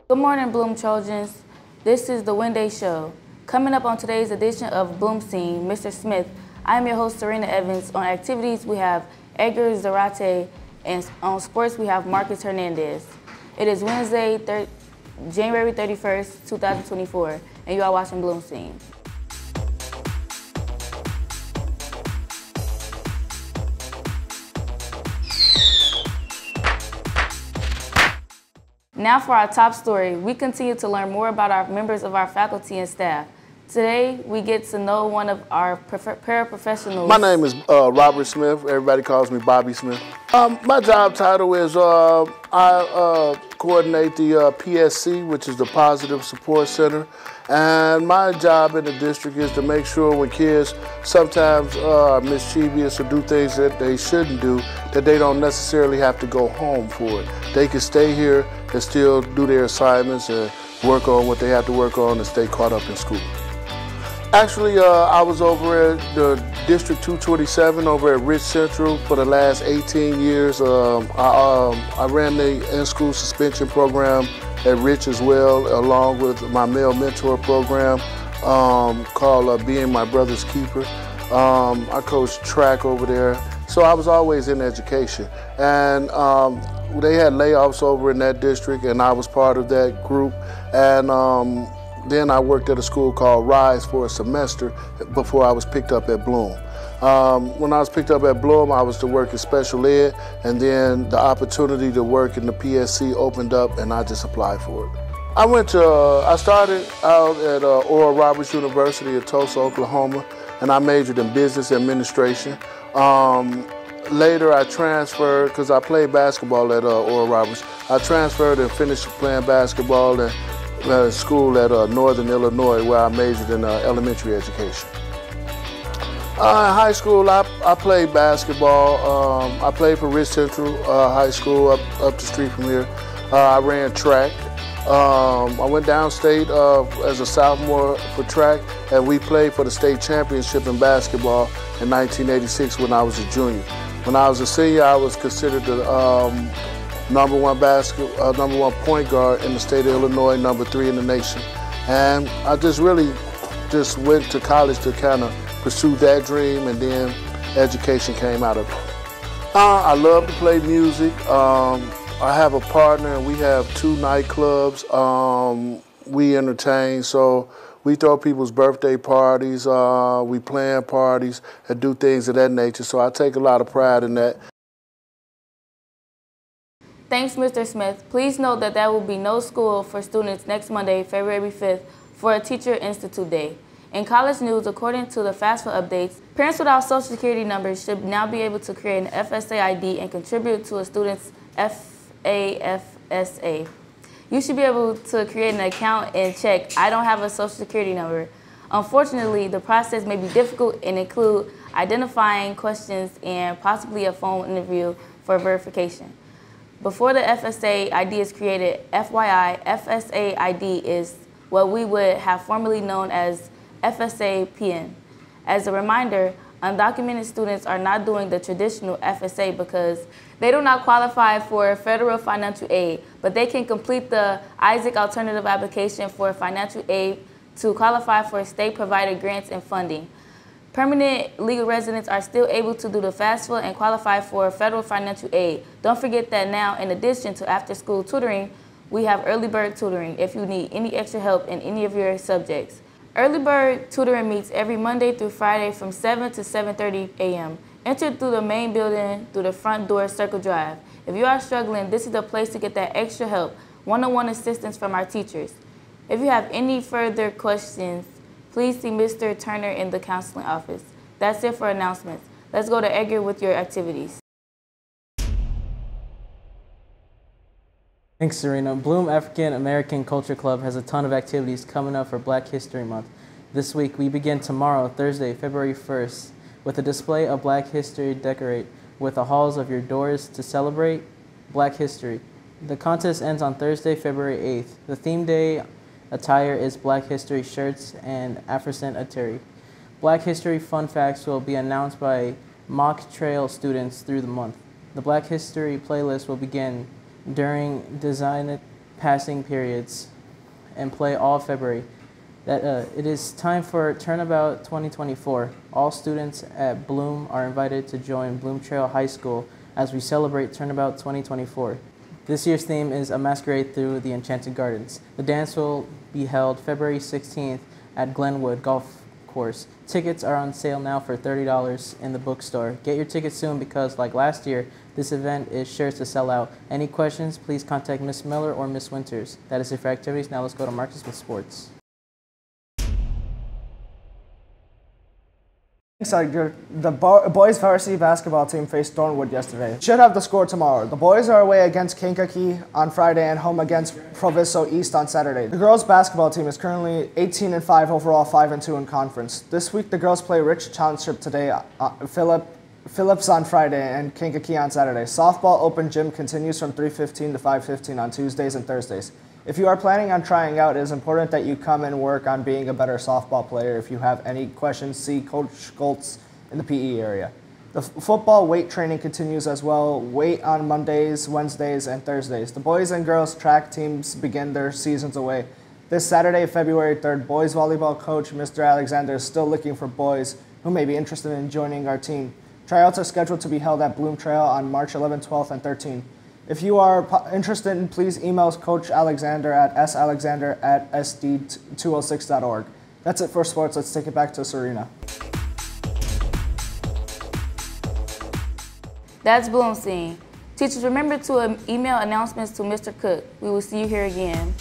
Good morning, Bloom Trojans. This is the Wednesday Show. Coming up on today's edition of BloomScene, Mr. Smith, I am your host, Serena Evans. On activities, we have Edgar Zarate, and on sports, we have Marcus Hernandez. It is Wednesday, January 31st, 2024, and you are watching BloomScene. Now for our top story, we continue to learn more about our members of our faculty and staff. Today, we get to know one of our paraprofessionals. My name is Robert Smith. Everybody calls me Bobby Smith. My job title is I coordinate the PSC, which is the Positive Support Center. And my job in the district is to make sure when kids sometimes are mischievous or do things that they shouldn't do, that they don't necessarily have to go home for it. They can stay here and still do their assignments and work on what they have to work on and stay caught up in school. Actually, I was over at the District 227 over at Rich Central for the last 18 years. I ran the in-school suspension program at Rich as well, along with my male mentor program called Being My Brother's Keeper. I coached track over there, so I was always in education. And they had layoffs over in that district, and I was part of that group. And then I worked at a school called Rise for a semester before I was picked up at Bloom. When I was picked up at Bloom, I was to work in special ed, and then the opportunity to work in the PSC opened up, and I just applied for it. I started out at Oral Roberts University in Tulsa, Oklahoma, and I majored in business administration. Later, I transferred, because I played basketball at Oral Roberts. I transferred and finished playing basketball at school at Northern Illinois, where I majored in elementary education. In high school, I played basketball. I played for Rich Central High School up the street from here. I ran track. I went downstate as a sophomore for track, and we played for the state championship in basketball in 1986 when I was a junior. When I was a senior, I was considered the number one point guard in the state of Illinois, number 3 in the nation. And I just really went to college to kind of pursue that dream, and then education came out of it. I love to play music. I have a partner, and we have 2 nightclubs. We entertain, so we throw people's birthday parties, we plan parties, and do things of that nature. So I take a lot of pride in that. Thanks, Mr. Smith. Please note that there will be no school for students next Monday, February 5th, for a Teacher Institute Day. In college news, according to the FAFSA updates, parents without Social Security numbers should now be able to create an FSA ID and contribute to a student's FAFSA. You should be able to create an account and check, I don't have a Social Security number. Unfortunately, the process may be difficult and include identifying questions and possibly a phone interview for verification. Before the FSA ID is created, FYI, FSA ID is what we would have formerly known as FSA PN. As a reminder, undocumented students are not doing the traditional FSA because they do not qualify for federal financial aid, but they can complete the Isaac Alternative Application for financial aid to qualify for state-provided grants and funding. Permanent legal residents are still able to do the FAFSA and qualify for federal financial aid. Don't forget that now, in addition to after-school tutoring, we have early bird tutoring if you need any extra help in any of your subjects. Early bird tutoring meets every Monday through Friday from 7 to 7:30 a.m. Enter through the main building through the front door, Circle Drive. If you are struggling, this is the place to get that extra help, one-on-one assistance from our teachers. If you have any further questions, please see Mr. Turner in the counseling office. That's it for announcements. Let's go to Edgar with your activities. Thanks, Serena. Bloom African American Culture Club has a ton of activities coming up for Black History Month. This week, we begin tomorrow, Thursday, February 1st, with a display of Black history decorate with the halls of your doors to celebrate Black history. The contest ends on Thursday, February 8th. The theme day attire is Black History shirts and Afrocent attire. Black History fun facts will be announced by mock trail students through the month. The Black History playlist will begin during passing periods and play all February. It is time for Turnabout 2024. All students at Bloom are invited to join Bloom Trail High School as we celebrate Turnabout 2024. This year's theme is A Masquerade Through the Enchanted Gardens. The dance will be held February 16th at Glenwood Golf Course. Tickets are on sale now for $30 in the bookstore. Get your tickets soon because, like last year, this event is sure to sell out. Any questions, please contact Miss Miller or Miss Winters. That is it for activities. Now let's go to Marcus with sports. The boys varsity basketball team faced Thornwood yesterday. Should have the score tomorrow. The boys are away against Kankakee on Friday and home against Proviso East on Saturday. The girls basketball team is currently 18-5 overall, 5-2 in conference. This week the girls play Rich Township today, Phillips on Friday, and Kankakee on Saturday. Softball open gym continues from 3:15 to 5:15 on Tuesdays and Thursdays. If you are planning on trying out, it is important that you come and work on being a better softball player. If you have any questions, see Coach Schultz in the PE area. The football weight training continues as well. Weight on Mondays, Wednesdays, and Thursdays. The boys and girls track teams begin their seasons away. This Saturday, February 3rd, boys volleyball coach Mr. Alexander is still looking for boys who may be interested in joining our team. Tryouts are scheduled to be held at Bloom Trail on March 11, 12, and 13. If you are interested, please email Coach Alexander at salexander@sd206.org. That's it for sports. Let's take it back to Serena. That's BloomScene. Teachers, remember to email announcements to Mr. Cook. We will see you here again.